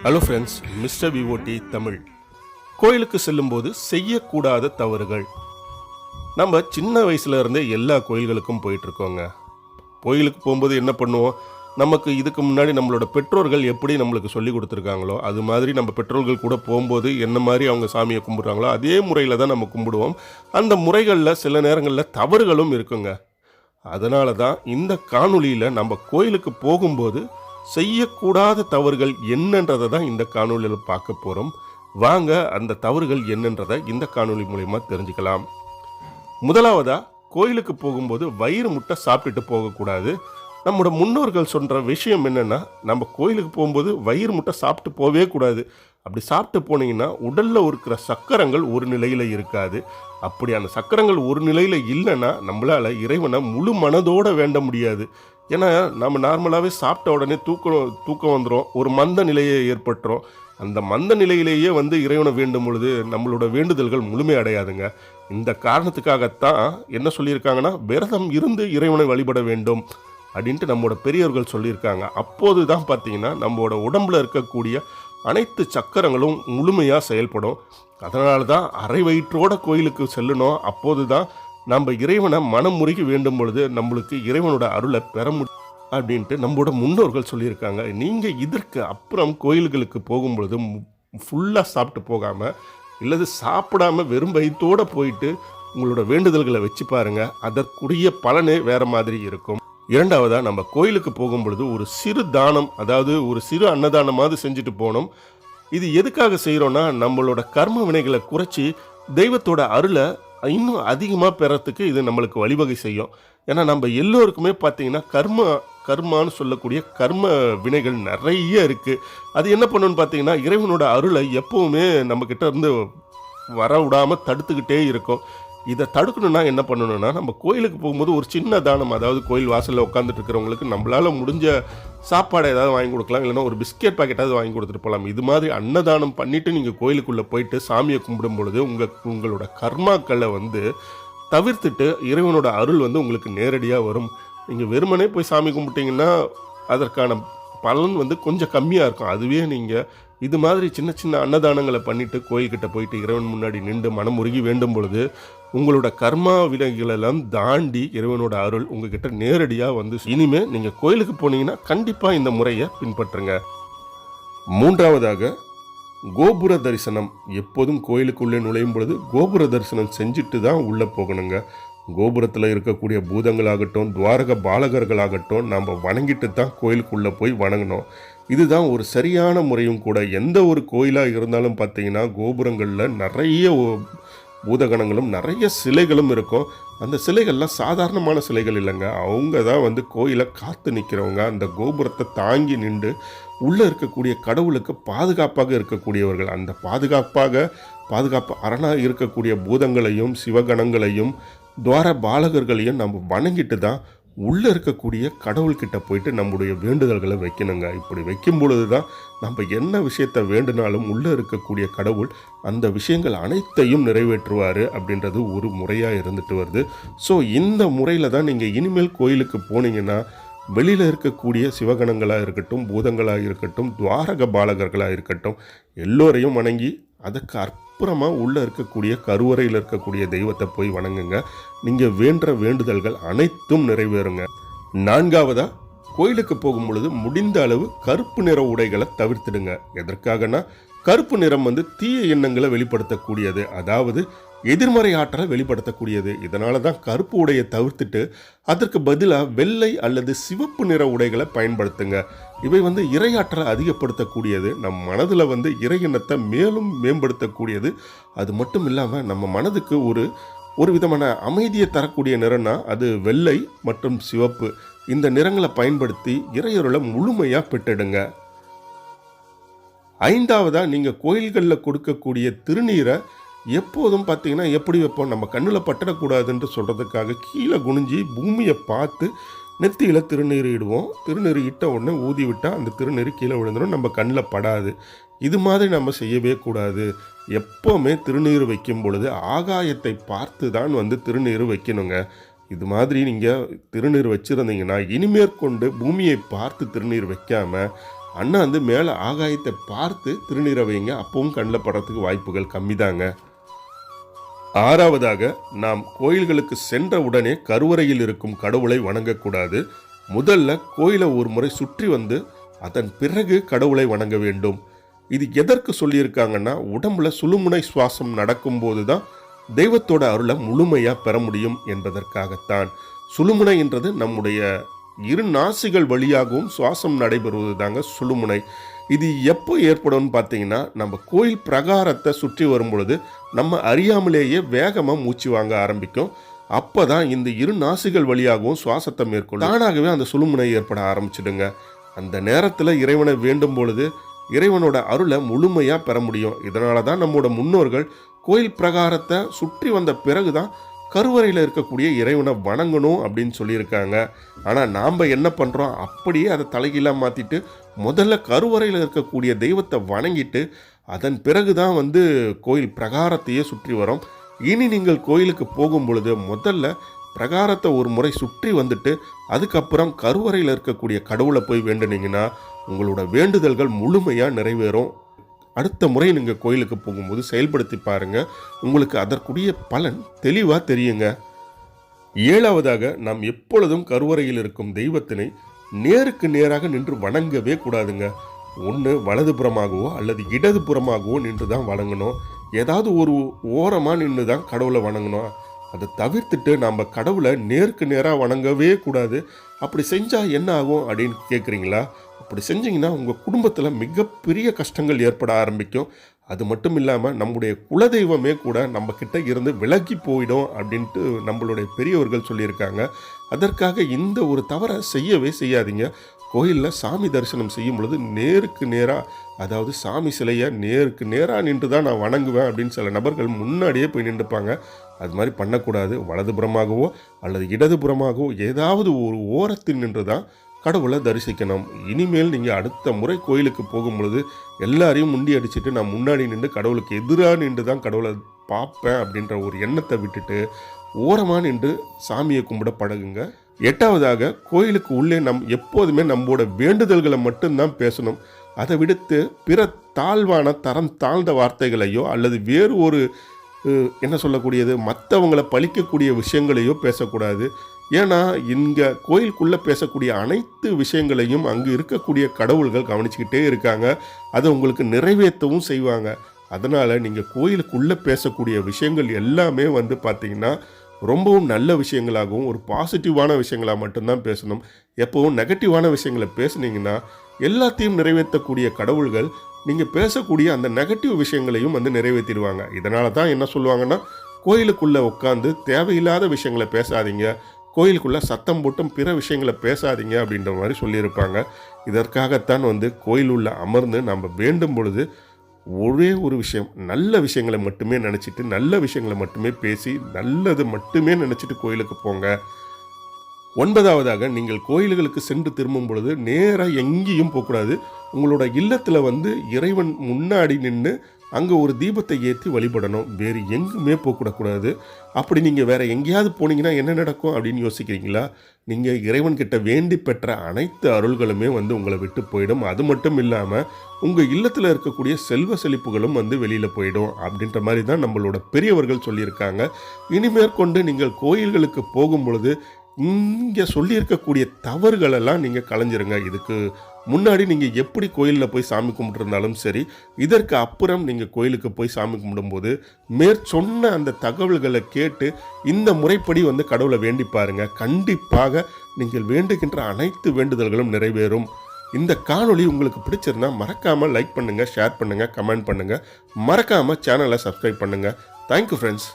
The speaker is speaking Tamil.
Hello friends, mister VOD Tamil. கோயிலுக்கு செல்லும்போது செய்யக்கூடாத தவறுகள். நம்ம சின்ன வயசுல இருந்தே எல்லா கோயில்களுக்கும் போயிட்டுருக்கோங்க. கோயிலுக்கு போகும்போது என்ன பண்ணுவோம், நமக்கு இதுக்கு முன்னாடி நம்மளோட பெற்றோர்கள் எப்படி நம்மளுக்கு சொல்லி கொடுத்துருக்காங்களோ அது மாதிரி நம்ம பெற்றோர்கள் கூட போகும்போது என்ன மாதிரி அவங்க சாமியை கும்பிட்றாங்களோ அதே முறையில் தான் நம்ம கும்பிடுவோம். அந்த முறைகளில் சில நேரங்களில் தவறுகளும் இருக்குங்க. அதனால தான் இந்த காணொளியில் நம்ம கோயிலுக்கு போகும்போது செய்யக்கூடாத தவறுகள் என்னன்றதை தான் இந்த காணொலியில் பார்க்க போகிறோம். வாங்க அந்த தவறுகள் என்னன்றதை இந்த காணொலி மூலமா தெரிஞ்சுக்கலாம். முதலாவதா, கோயிலுக்கு போகும்போது வயிறு முட்டை சாப்பிட்டுட்டு போகக்கூடாது. நம்மளோட முன்னோர்கள் சொல்கிற விஷயம் என்னென்னா, நம்ம கோயிலுக்கு போகும்போது வயிறு முட்டை சாப்பிட்டு போகவே கூடாது. அப்படி சாப்பிட்டு போனீங்கன்னா உடலில் இருக்கிற சக்கரங்கள் ஒரு நிலையில் இருக்காது. அப்படி அந்த சக்கரங்கள் ஒரு நிலையில் இல்லைன்னா நம்மளால் இறைவனை முழு மனதோடு வேண்ட முடியாது. ஏன்னா நம்ம நார்மலாகவே சாப்பிட்ட உடனே தூக்கம் வந்துடும், ஒரு மந்த நிலையை ஏற்பட்டுரும். அந்த மந்த நிலையிலேயே இறைவனை வேண்டும் பொழுது நம்மளோட வேண்டுதல்கள் முழுமை அடையாதுங்க. இந்த காரணத்துக்காகத்தான் என்ன சொல்லியிருக்காங்கன்னா, விரதம் இருந்து இறைவனை வழிபட வேண்டும் அப்படின்ட்டு நம்மளோட பெரியவர்கள் சொல்லியிருக்காங்க. அப்போது தான் பார்த்தீங்கன்னா நம்மளோட உடம்புல இருக்கக்கூடிய அனைத்து சக்கரங்களும் முழுமையாக செயல்படும். அதனால தான் அரை வயிற்றோட கோயிலுக்கு செல்லணும். அப்போது தான் நம்ம இறைவனை மனம் முருகி வேண்டும் பொழுது நம்மளுக்கு இறைவனோட அருளை பெற முடியும் அப்படின்ட்டு நம்மளோட முன்னோர்கள் சொல்லியிருக்காங்க. நீங்கள் இதற்கு அப்புறம் கோயில்களுக்கு போகும்பொழுது ஃபுல்லாக சாப்பிட்டு போகாமல் இல்லது சாப்பிடாமல் வெறும் வயிற்றோடு போயிட்டு உங்களோட வேண்டுதல்களை வச்சு பாருங்கள். அதற்குரிய பலனே வேறு மாதிரி இருக்கும். இரண்டாவதாக, நம்ம கோயிலுக்கு போகும்பொழுது ஒரு சிறு தானம், அதாவது ஒரு சிறு அன்னதானமாவது செஞ்சுட்டு போகணும். இது எதுக்காக செய்கிறோன்னா, நம்மளோட கர்ம வினைகளை குறைச்சி தெய்வத்தோட அருளை இன்னும் அதிகமாக பெறத்துக்கு இது நம்மளுக்கு வழிவகை செய்யும். ஏன்னா நம்ம எல்லோருக்குமே பார்த்தீங்கன்னா கர்மான்னு சொல்லக்கூடிய கர்ம வினைகள் நிறைய இருக்குது. அது என்ன பண்ணணும்னு பார்த்தீங்கன்னா, இறைவனோட அருளை எப்போவுமே நம்மக்கிட்ட இருந்து வர விடாமல் தடுத்துக்கிட்டே இருக்கும். இதை தடுக்கணும்னா என்ன பண்ணணும்னா, நம்ம கோயிலுக்கு போகும்போது ஒரு சின்ன தானம், அதாவது கோயில் வாசலில் உட்காந்துட்டு இருக்கிறவங்களுக்கு நம்மளால் முடிஞ்ச சாப்பாடு ஏதாவது வாங்கி கொடுக்கலாம், இல்லைன்னா ஒரு பிஸ்கெட் பாக்கெட்டாவது வாங்கி கொடுத்துட்டு போகலாம். இது மாதிரி அன்னதானம் பண்ணிவிட்டு நீங்கள் கோயிலுக்குள்ளே போயிட்டு சாமியை கும்பிடும் பொழுது உங்களோட கர்மாக்களை தவிர்த்துட்டு இறைவனோட அருள் உங்களுக்கு நேரடியாக வரும். நீங்கள் வெறுமனே போய் சாமி கும்பிட்டீங்கன்னா அதற்கான பலன் கொஞ்சம் கம்மியாக இருக்கும். அதுவே நீங்கள் இது மாதிரி சின்ன சின்ன அன்னதானங்களை பண்ணிவிட்டு கோயில்கிட்ட போயிட்டு இறைவன் முன்னாடி நின்று மனம் உருகி வேண்டும் பொழுது உங்களோட கர்மா வினைகளெல்லாம் தாண்டி இறைவனோட அருள் உங்ககிட்ட நேரடியாக இனிமேல் நீங்கள் கோயிலுக்கு போனீங்கன்னா கண்டிப்பாக இந்த முறையை பின்பற்றுங்க. மூன்றாவதாக, கோபுர தரிசனம். எப்போதும் கோயிலுக்குள்ளே நுழையும் பொழுது கோபுர தரிசனம் செஞ்சுட்டு தான் உள்ளே போகணுங்க. கோபுரத்தில் இருக்கக்கூடிய பூதங்களாகட்டும் துவாரக பாலகர்களாகட்டும் நம்ம வணங்கிட்டு தான் கோயிலுக்குள்ளே போய் வணங்கணும். இதுதான் ஒரு சரியான முறையும் கூட. எந்த ஒரு கோயிலாக இருந்தாலும் பார்த்தீங்கன்னா கோபுரங்களில் நிறைய பூதகணங்களும் நிறைய சிலைகளும் இருக்கும். அந்த சிலைகள்லாம் சாதாரணமான சிலைகள் இல்லைங்க. அவங்க தான் கோயிலை காத்து நிற்கிறவங்க. அந்த கோபுரத்தை தாங்கி நின்று உள்ளே இருக்கக்கூடிய கடவுளுக்கு பாதுகாப்பாக இருக்கக்கூடியவர்கள். அந்த பாதுகாப்பு அரணாக இருக்கக்கூடிய பூதங்களையும் சிவகணங்களையும் துவார பாலகர்களையும் நம்ம வணங்கிட்டு தான் உள்ளே இருக்கக்கூடிய கடவுள்கிட்ட போயிட்டு நம்முடைய வேண்டுதல்களை வைக்கணுங்க. இப்படி வைக்கும் பொழுது தான் நம்ம என்ன விஷயத்தை வேண்டுனாலும் உள்ளே இருக்கக்கூடிய கடவுள் அந்த விஷயங்கள் அனைத்தையும் நிறைவேற்றுவார் அப்படின்றது ஒரு முறையாக இருந்துட்டு வருது. ஸோ இந்த முறையில் தான் நீங்கள் இனிமேல் கோயிலுக்கு போனீங்கன்னா வெளியில் இருக்கக்கூடிய சிவகணங்களாக இருக்கட்டும் பூதங்களாக இருக்கட்டும் துவாரக பாலகர்களாக இருக்கட்டும் எல்லோரையும் வணங்கி அதுக்கு அப்புறமா உள்ளே இருக்கக்கூடிய கருவறையில் இருக்கக்கூடிய தெய்வத்தை போய் வணங்குங்க. நீங்கள் வேண்டுற வேண்டுதல்கள் அனைத்தும் நிறைவேறுங்க. நான்காவதா, கோயிலுக்கு போகும் பொழுது முடிந்த அளவு கருப்பு நிற உடைகளை தவிர்த்துடுங்க. எதற்காகனா, கருப்பு நிறம் தீய எண்ணங்களை வெளிப்படுத்தக்கூடியது, அதாவது எதிர்மறை ஆற்றலை வெளிப்படுத்தக்கூடியது. இதனால தான் கருப்பு உடையை தவிர்த்துட்டு அதற்கு பதிலாக வெள்ளை அல்லது சிவப்பு நிற உடைகளை பயன்படுத்துங்க. இவை இறையாற்றலை அதிகப்படுத்தக்கூடியது, நம் மனதில் இறை எண்ணத்தை மேலும் மேம்படுத்தக்கூடியது. அது மட்டும் இல்லாமல் நம்ம மனதுக்கு ஒரு விதமான அமைதியை தரக்கூடிய நிறம்னா அது வெள்ளை மற்றும் சிவப்பு. இந்த நிறங்களை பயன்படுத்தி இறையருளை முழுமையாக பெற்றிடுங்க. ஐந்தாவதாக, நீங்கள் கோயில்களில் கொடுக்கக்கூடிய திருநீரை எப்போதும் பார்த்தீங்கன்னா எப்படி வைப்போம், நம்ம கண்ணில் பட்டக்கூடாதுன்னு சொல்கிறதுக்காக கீழே குனிஞ்சி பூமியை பார்த்து நெத்தியில் திருநீர் இடுவோம். திருநீர் இட்ட உடனே ஊதி விட்டால் அந்த திருநீர் கீழே விழுந்துடும், நம்ம கண்ணில் படாது. இது மாதிரி நம்ம செய்யவே கூடாது. எப்போவுமே திருநீர் வைக்கும் பொழுது ஆகாயத்தை பார்த்து தான் திருநீர் வைக்கணுங்க. இது மாதிரி நீங்கள் திருநீர் வச்சுருந்தீங்கன்னா இனிமேற்கொண்டு பூமியை பார்த்து திருநீர் வைக்காமல் அண்ணாந்து மேலே ஆகாயத்தை பார்த்து திருநீரை வைங்க. அப்பவும் கண்ணில் படுறதுக்கு வாய்ப்புகள் கம்மி தாங்க. ஆறாவதாக, நாம் கோயில்களுக்கு சென்ற உடனே கருவறையில் இருக்கும் கடவுளை வணங்கக்கூடாது. முதல்ல கோயிலை ஒரு முறை சுற்றி வந்து அதன் பிறகு கடவுளை வணங்க வேண்டும். இது எதற்கு சொல்லியிருக்காங்கன்னா, உடம்புல சுழுமுனை சுவாசம் நடக்கும்போது தான் தெய்வத்தோட அருளை முழுமையாக பெற முடியும் என்பதற்காகத்தான். சுழுமுனை என்றது நம்முடைய இரு நாசிகள் வழியாகவும் சுவாசம் நடைபெறுவது தாங்க சுழுமுனை. இது எப்போ ஏற்படும்னு பார்த்தீங்கன்னா, நம்ம கோயில் பிரகாரத்தை சுற்றி வரும் பொழுது நம்ம அறியாமலேயே வேகமாக மூச்சு வாங்க ஆரம்பிக்கும். அப்போ தான் இந்த இரு நாசிகள் வழியாகவும் சுவாசத்தை மேற்கொள்ளும். தானாகவே அந்த சுழுமுனை ஏற்பட ஆரம்பிச்சிடுங்க. அந்த நேரத்தில் இறைவனை வேண்டும் பொழுது இறைவனோட அருளை முழுமையாக பெற முடியும். இதனால தான் நம்மளோட முன்னோர்கள் கோயில் பிரகாரத்தை சுற்றி வந்த பிறகு தான் கருவறையில் இருக்கக்கூடிய இறைவனை வணங்கணும் அப்படின்னு சொல்லியிருக்காங்க. ஆனால் நாம் என்ன பண்ணுறோம், அப்படியே அதை தலைகீழாக மாற்றிட்டு முதல்ல கருவறையில் இருக்கக்கூடிய தெய்வத்தை வணங்கிட்டு அதன் பிறகு தான் கோயில் பிரகாரத்தையே சுற்றி வரோம். இனி நீங்கள் கோயிலுக்கு போகும் பொழுது முதல்ல பிரகாரத்தை ஒரு முறை சுற்றி வந்துட்டு அதுக்கப்புறம் கருவறையில் இருக்கக்கூடிய கடவுளை போய் வேண்டுனீங்கன்னா உங்களோட வேண்டுதல்கள் முழுமையாக நிறைவேறும். அடுத்த முறை நீங்கள் கோயிலுக்கு போகும்போது செயல்படுத்தி பாருங்கள். உங்களுக்கு அதற்குரிய பலன் தெளிவாக தெரியுங்க. ஏழாவதாக, நாம் எப்பொழுதும் கருவறையில் இருக்கும் தெய்வத்தினை நேருக்கு நேராக நின்று வணங்கவே கூடாதுங்க. ஒன்று வலதுபுறமாகவோ அல்லது இடதுபுறமாகவோ நின்று தான் வணங்கணும். ஏதாவது ஒரு ஓரமாக நின்று தான் கடவுளை வணங்கணும். அதை தவிர்த்துட்டு நம்ம கடவுளை நேருக்கு நேராக வணங்கவே கூடாது. அப்படி செஞ்சால் என்ன ஆகும் அப்படின்னு கேட்குறீங்களா? அப்படி செஞ்சிங்கன்னா உங்கள் குடும்பத்தில் மிகப்பெரிய கஷ்டங்கள் ஏற்பட ஆரம்பிக்கும். அது மட்டும் இல்லாமல் நம்முடைய குலதெய்வமே கூட நம்மக்கிட்ட இருந்து விலகி போயிடும் அப்படின்ட்டு நம்மளுடைய பெரியவர்கள் சொல்லியிருக்காங்க. அதற்காக இந்த ஒரு தவறை செய்யவே செய்யாதீங்க. கோயிலில் சாமி தரிசனம் செய்யும் பொழுது நேருக்கு நேராக, அதாவது சாமி சிலையை நேருக்கு நேராக நின்று தான் நான் வணங்குவேன் அப்படின்னு சில நபர்கள் முன்னாடியே போய் நின்றுப்பாங்க. அது மாதிரி பண்ணக்கூடாது. வலதுபுறமாகவோ அல்லது இடதுபுறமாகவோ ஏதாவது ஒரு ஓரத்தில் நின்று தான் கடவுளை தரிசிக்கணும். இனிமேல் நீங்கள் அடுத்த முறை கோயிலுக்கு போகும் பொழுது எல்லாரையும் முண்டி அடிச்சுட்டு நான் முன்னாடி நின்று கடவுளுக்கு எதிராக நின்று தான் கடவுளை பார்ப்பேன் அப்படின்ற ஒரு எண்ணத்தை விட்டுட்டு ஓரமாக நின்று சாமியை கும்பிட பழகுங்க. எட்டாவதாக, கோயிலுக்கு உள்ளே எப்போதுமே நம்மளோட வேண்டுதல்களை மட்டும்தான் பேசணும். அதை விடுத்து பிற தாழ்வான தரம் தாழ்ந்த வார்த்தைகளையோ அல்லது வேறு ஒரு என்ன சொல்லக்கூடியது மற்றவங்களை பழிக்கக்கூடிய விஷயங்களையோ பேசக்கூடாது. ஏன்னா இங்கே கோயிலுக்குள்ளே பேசக்கூடிய அனைத்து விஷயங்களையும் அங்கு இருக்கக்கூடிய கடவுள்கள் கவனிச்சுக்கிட்டே இருக்காங்க. அதை உங்களுக்கு நிறைவேற்றவும் செய்வாங்க. அதனால் நீங்கள் கோயிலுக்குள்ளே பேசக்கூடிய விஷயங்கள் எல்லாமே பார்த்தீங்கன்னா ரொம்பவும் நல்ல விஷயங்களாகவும் ஒரு பாசிட்டிவான விஷயங்களாக மட்டும்தான் பேசணும். எப்போவும் நெகட்டிவான விஷயங்களை பேசுனீங்கன்னா எல்லாத்தையும் நிறைவேற்றக்கூடிய கடவுள்கள் நீங்கள் பேசக்கூடிய அந்த நெகட்டிவ் விஷயங்களையும் நிறைவேற்றிடுவாங்க. இதனால தான் என்ன சொல்லுவாங்கன்னா, கோயிலுக்குள்ளே உட்காந்து தேவையில்லாத விஷயங்களை பேசாதீங்க, கோயிலுக்குள்ளே சத்தம் போட்டும் பிற விஷயங்களை பேசாதீங்க அப்படின்ற மாதிரி சொல்லியிருப்பாங்க. இதற்காகத்தான் கோயில் உள்ள அமர்ந்து நம்ம வேண்டும் பொழுது ஒரே ஒரு விஷயம், நல்ல விஷயங்களை மட்டுமே நினச்சிட்டு நல்ல விஷயங்களை மட்டுமே பேசி நல்லது மட்டுமே நினச்சிட்டு கோயிலுக்கு போங்க. ஒன்பதாவதாக, நீங்கள் கோயில்களுக்கு சென்று திரும்பும் பொழுது நேராக எங்கேயும் போகக்கூடாது. உங்களோட இல்லத்தில் இறைவன் முன்னாடி நின்று அங்கே ஒரு தீபத்தை ஏற்றி வழிபடணும். வேறு எங்குமே போகக்கூடாது. அப்படி நீங்கள் வேறு எங்கேயாவது போனீங்கன்னா என்ன நடக்கும் அப்படின்னு யோசிக்கிறீங்களா? நீங்கள் இறைவன்கிட்ட வேண்டி பெற்ற அனைத்து அருள்களுமே உங்களை விட்டு போயிடும். அது மட்டும் இல்லாமல் உங்கள் இல்லத்தில் இருக்கக்கூடிய செல்வ செழிப்புகளும் வெளியில் போயிடும் அப்படின்ற மாதிரி தான் நம்மளோட பெரியவர்கள் சொல்லியிருக்காங்க. இனிமேற்கொண்டு நீங்கள் கோயில்களுக்கு போகும் பொழுது இங்கே சொல்லியிருக்கக்கூடிய தவறுகளெல்லாம் நீங்கள் களைஞ்சிருங்க. இதுக்கு முன்னாடி நீங்கள் எப்படி கோயிலில் போய் சாமி கும்பிட்டுருந்தாலும் சரி, இதற்கு அப்புறம் நீங்கள் கோயிலுக்கு போய் சாமி கும்பிடும்போது மேற்சொன்ன அந்த தகவல்களை கேட்டு இந்த முறைப்படி கடவுளை வேண்டி பாருங்க. கண்டிப்பாக நீங்கள் வேண்டுகின்ற அனைத்து வேண்டுதல்களும் நிறைவேறும். இந்த காணொளி உங்களுக்கு பிடிச்சிருந்தா மறக்காமல் லைக் பண்ணுங்கள், ஷேர் பண்ணுங்கள், கமெண்ட் பண்ணுங்கள். மறக்காமல் சேனலை சப்ஸ்கிரைப் பண்ணுங்கள். Thank you friends.